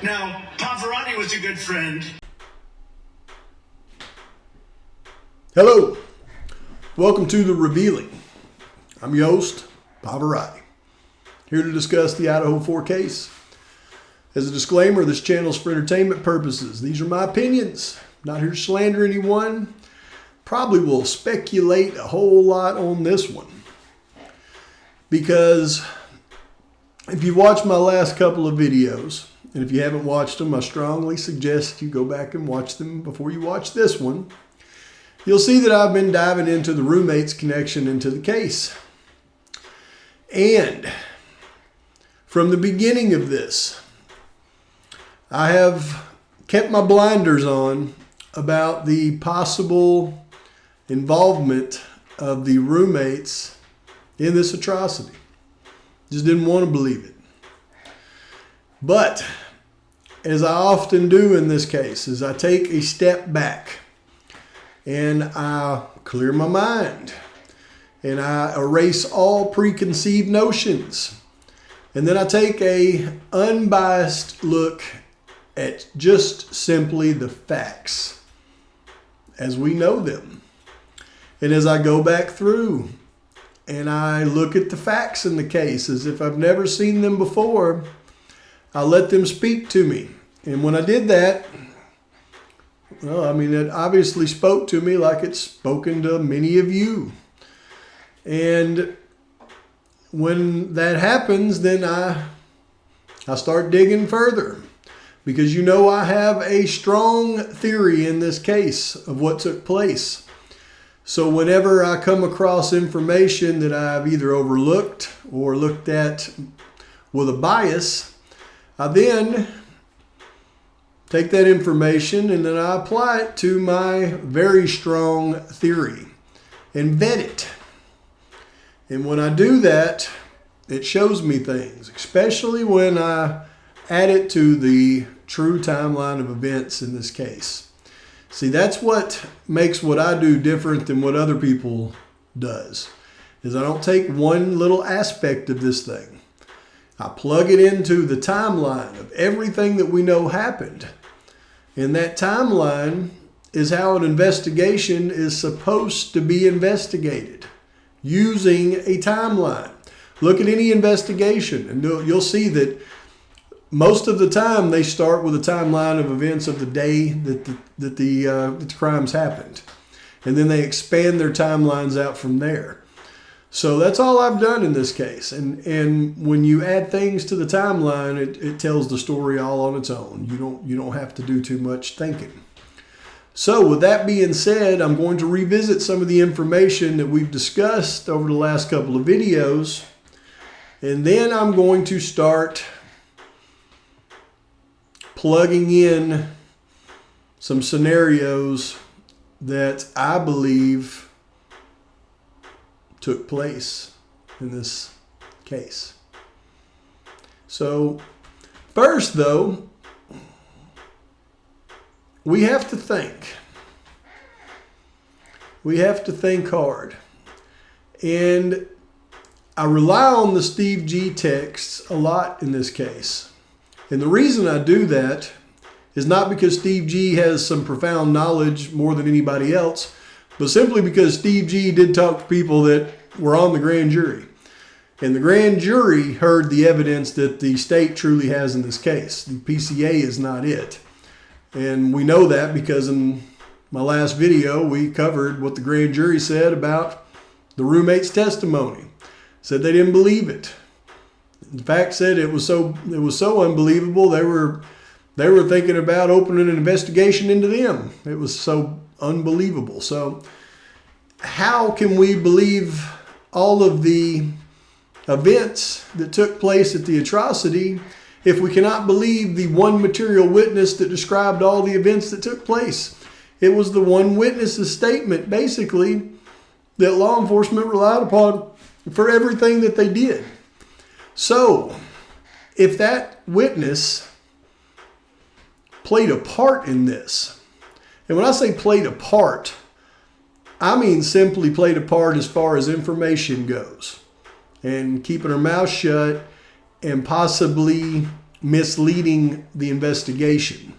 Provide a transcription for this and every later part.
Now, Pavarotti was a good friend. Hello, welcome to The Revealing. I'm your host, Pavarotti, here to discuss the Idaho 4 case. As a disclaimer, this channel is for entertainment purposes. These are my opinions. I'm not here to slander anyone. Probably will speculate a whole lot on this one. Because if you've watched my last couple of videos, and if you haven't watched them, I strongly suggest you go back and watch them before you watch this one. You'll see that I've been diving into the roommate's connection into the case. And from the beginning of this, I have kept my blinders on about the possible involvement of the roommates in this atrocity. Just didn't want to believe it. But, as I often do in this case, is I take a step back and I clear my mind and I erase all preconceived notions. And then I take a unbiased look at just simply the facts as we know them. And as I go back through and I look at the facts in the case as if I've never seen them before, I let them speak to me. And when I did that, well, it obviously spoke to me like it's spoken to many of you. And when that happens, then I start digging further. Because I have a strong theory in this case of what took place. So whenever I come across information that I've either overlooked or looked at with a bias, I then take that information and then I apply it to my very strong theory and vet it. And when I do that, it shows me things, especially when I add it to the true timeline of events in this case. See, that's what makes what I do different than what other people does, is I don't take one little aspect of this thing. I plug it into the timeline of everything that we know happened. And that timeline is how an investigation is supposed to be investigated, using a timeline. Look at any investigation and you'll see that most of the time they start with a timeline of events of the day that the crimes happened. And then they expand their timelines out from there. So that's all I've done in this case. And when you add things to the timeline, it tells the story all on its own. You don't have to do too much thinking. So with that being said, I'm going to revisit some of the information that we've discussed over the last couple of videos. And then I'm going to start plugging in some scenarios that I believe took place in this case. So first though, we have to think. We have to think hard. And I rely on the Steve G texts a lot in this case. And the reason I do that is not because Steve G has some profound knowledge more than anybody else, but simply because Steve G did talk to people that were on the grand jury. And the grand jury heard the evidence that the state truly has in this case. The PCA is not it. And we know that because in my last video, we covered what the grand jury said about the roommate's testimony. Said they didn't believe it. In fact, said it was so unbelievable they were thinking about opening an investigation into them. It was so unbelievable. So how can we believe all of the events that took place at the atrocity if we cannot believe the one material witness that described all the events that took place? It was the one witness's statement, basically, that law enforcement relied upon for everything that they did. So, if that witness played a part in this, and when I say played a part, I mean simply played a part as far as information goes. and keeping her mouth shut and possibly misleading the investigation.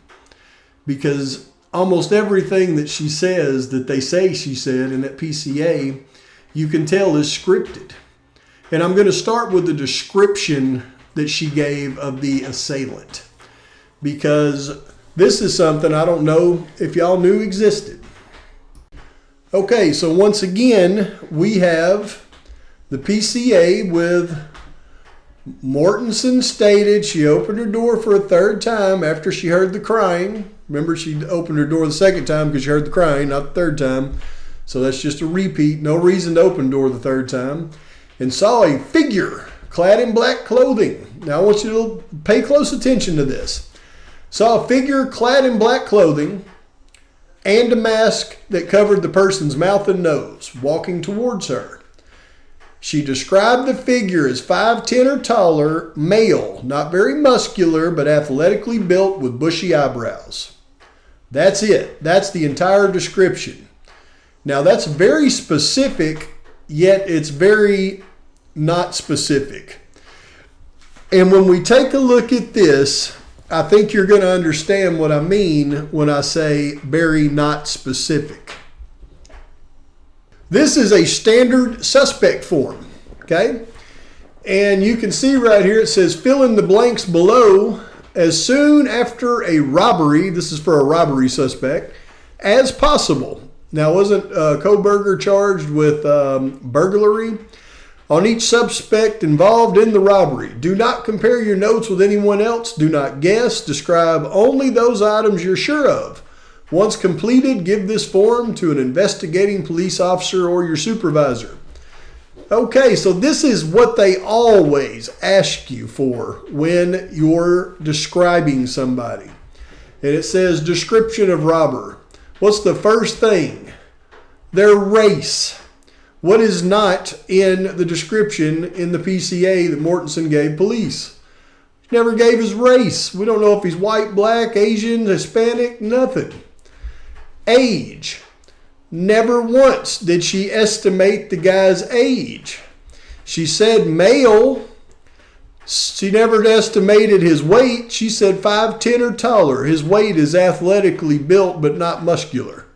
Because almost everything that she says, that they say she said in that PCA, you can tell is scripted. And I'm going to start with the description that she gave of the assailant, because this is something I don't know if y'all knew existed. Okay, so once again, we have the PCA with Mortensen stated she opened her door for a third time after she heard the crying. Remember, she opened her door the second time because she heard the crying, not the third time. So that's just a repeat. No reason to open the door the third time. And saw a figure clad in black clothing. Now I want you to pay close attention to this. Saw a figure clad in black clothing and a mask that covered the person's mouth and nose walking towards her. She described the figure as 5'10" or taller, male, not very muscular, but athletically built with bushy eyebrows. That's it. That's the entire description. Now that's very specific, yet it's very not specific. And when we take a look at this, I think you're going to understand what I mean when I say very not specific. This is a standard suspect form, okay? And you can see right here it says fill in the blanks below as soon after a robbery, this is for a robbery suspect, as possible. Now, wasn't Kohberger charged with burglary? On each suspect involved in the robbery, do not compare your notes with anyone else. Do not guess. Describe only those items you're sure of. Once completed, give this form to an investigating police officer or your supervisor. Okay, so this is what they always ask you for when you're describing somebody. And it says description of robber. What's the first thing? Their race. What is not in the description in the PCA that Mortensen gave police? He never gave his race. We don't know if he's white, black, Asian, Hispanic, nothing. Age. Never once did she estimate the guy's age. She said male. She never estimated his weight. She said 5'10" or taller. His weight is athletically built but not muscular.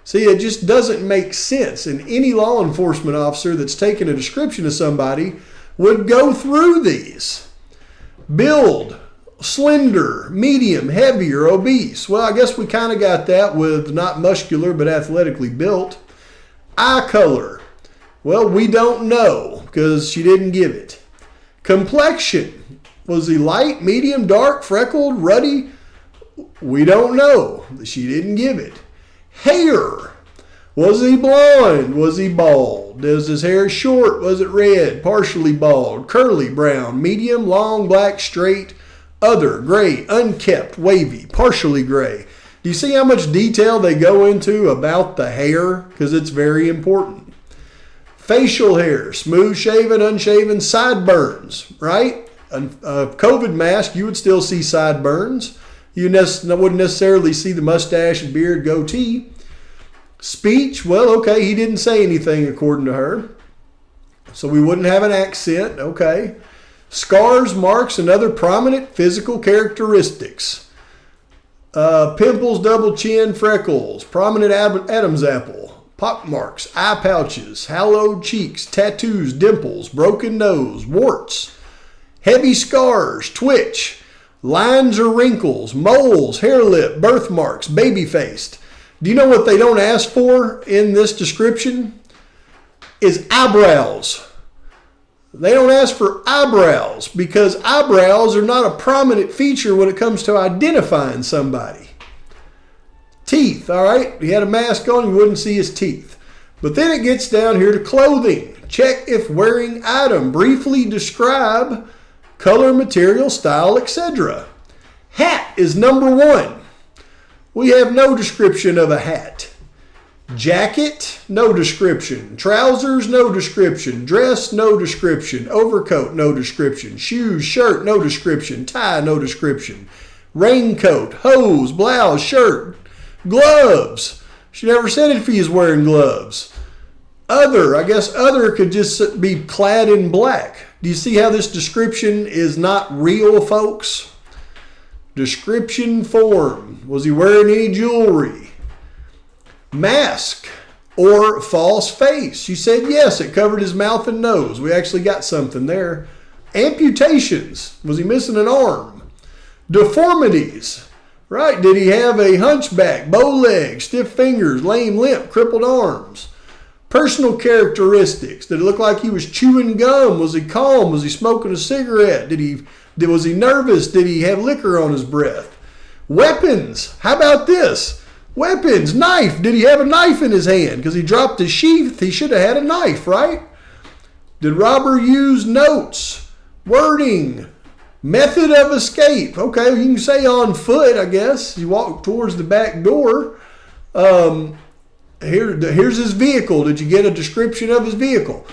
See, it just doesn't make sense. And any law enforcement officer that's taken a description of somebody would go through these. Build. Slender, medium, heavy, or obese. Well, I guess we kind of got that with not muscular but athletically built. Eye color. Well, we don't know because she didn't give it. Complexion. Was he light, medium, dark, freckled, ruddy? We don't know. She didn't give it. Hair. Was he blonde? Was he bald? Was his hair short? Was it red? Partially bald? Curly, brown, medium, long, black, straight, other, gray, unkept, wavy, partially gray. Do you see how much detail they go into about the hair? Because it's very important. Facial hair, smooth shaven, unshaven, sideburns, right? A COVID mask, you would still see sideburns. You wouldn't necessarily see the mustache and beard, goatee. Speech, well, okay, he didn't say anything according to her. So we wouldn't have an accent, okay. Scars, marks, and other prominent physical characteristics. Pimples, double chin, freckles, prominent Adam's apple, pock marks, eye pouches, hollowed cheeks, tattoos, dimples, broken nose, warts, heavy scars, twitch, lines or wrinkles, moles, hair lip, birthmarks, baby-faced. Do you know what they don't ask for in this description? Is eyebrows. They don't ask for eyebrows because eyebrows are not a prominent feature when it comes to identifying somebody. Teeth, all right? He had a mask on, you wouldn't see his teeth. But then it gets down here to clothing. Check if wearing item. Briefly describe color, material, style, etc. Hat is number one. We have no description of a hat. Jacket, no description. Trousers, no description. Dress, no description. Overcoat, no description. Shoes, shirt, no description. Tie, no description. Raincoat, hose, blouse, shirt. Gloves. She never said if he is wearing gloves. Other, I guess other could just be clad in black. Do you see how this description is not real, folks? Description form. Was he wearing any jewelry? Mask or false face. You said yes, it covered his mouth and nose. We actually got something there. Amputations. Was he missing an arm? Deformities. Right. Did he have a hunchback, bow legs, stiff fingers, lame limp, crippled arms? Personal characteristics. Did it look like he was chewing gum? Was he calm? Was he smoking a cigarette? Was he nervous? Did he have liquor on his breath? Weapons. How about this? Weapons. Knife. Did he have a knife in his hand? Because he dropped his sheath. He should have had a knife, right? Did robber use notes? Wording. Method of escape. Okay, you can say on foot, I guess. He walked towards the back door. Here's his vehicle. Did you get a description of his vehicle?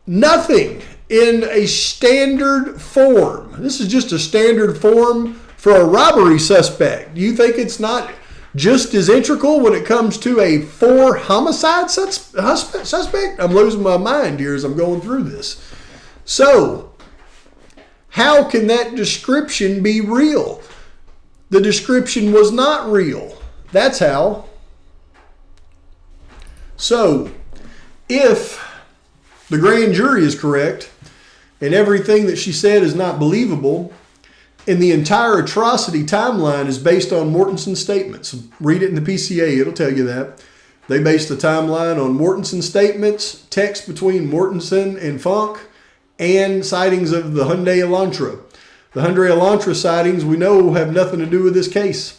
Nothing in a standard form. This is just a standard form for a robbery suspect. Do you think it's not just as integral when it comes to a 4 homicide suspect? I'm losing my mind here as I'm going through this. So, how can that description be real? The description was not real. That's how. So, if the grand jury is correct and everything that she said is not believable, and the entire atrocity timeline is based on Mortenson's statements. Read it in the PCA, it'll tell you that. They based the timeline on Mortenson's statements, text between Mortenson and Funk, and sightings of the Hyundai Elantra. The Hyundai Elantra sightings we know have nothing to do with this case.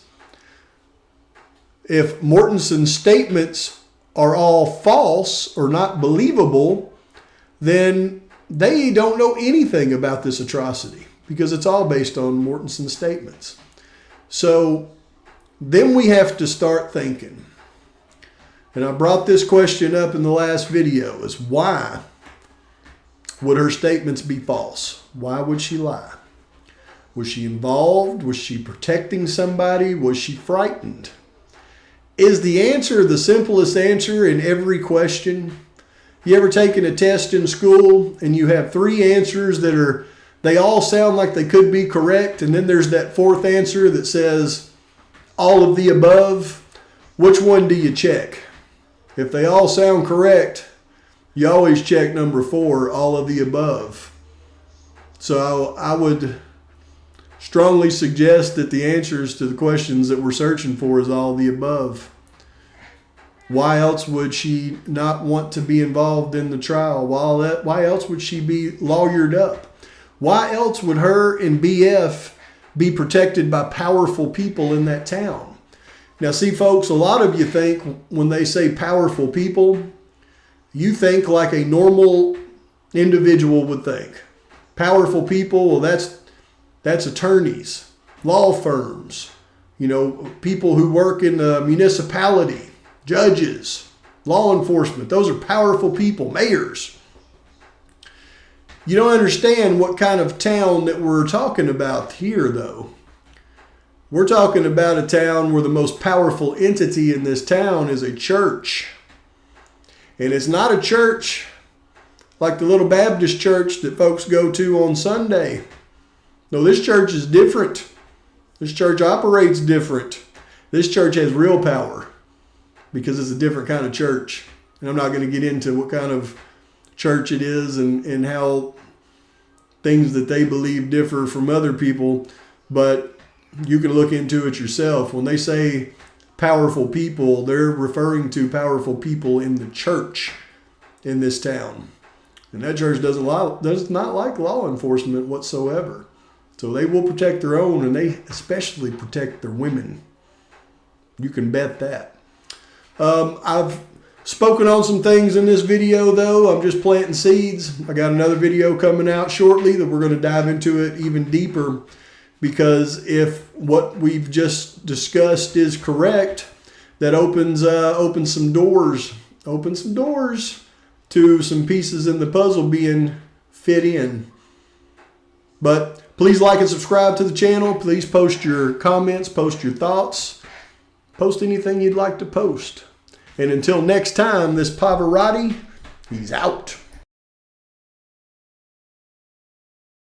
If Mortenson's statements are all false or not believable, then they don't know anything about this atrocity because it's all based on Mortenson's statements. So then we have to start thinking. And I brought this question up in the last video, is why would her statements be false? Why would she lie? Was she involved? Was she protecting somebody? Was she frightened? Is the answer the simplest answer in every question? You ever taken a test in school and you have 3 answers they all sound like they could be correct, and then there's that 4th answer that says all of the above? Which one do you check? If they all sound correct, you always check number 4, all of the above. So I would strongly suggest that the answers to the questions that we're searching for is all of the above. Why else would she not want to be involved in the trial? Why else would she be lawyered up? Why else would her and BF be protected by powerful people in that town? Now, see, folks, a lot of you think when they say powerful people, you think like a normal individual would think. Powerful people, well, that's attorneys, law firms, people who work in the municipality, judges, law enforcement. Those are powerful people, mayors. You don't understand what kind of town that we're talking about here, though. We're talking about a town where the most powerful entity in this town is a church. And it's not a church like the little Baptist church that folks go to on Sunday. No, this church is different. This church operates different. This church has real power because it's a different kind of church. And I'm not going to get into what kind of church it is and how things that they believe differ from other people, but you can look into it yourself. When they say powerful people, they're referring to powerful people in the church in this town. And that church does not like law enforcement whatsoever. So they will protect their own, and they especially protect their women. You can bet that. I've spoken on some things in this video, though. I'm just planting seeds. I got another video coming out shortly that we're going to dive into it even deeper, because if what we've just discussed is correct, that opens some doors to some pieces in the puzzle being fit in. But please like and subscribe to the channel. Please post your comments, post your thoughts, post anything you'd like to post. And until next time, this Pavarotti, he's out.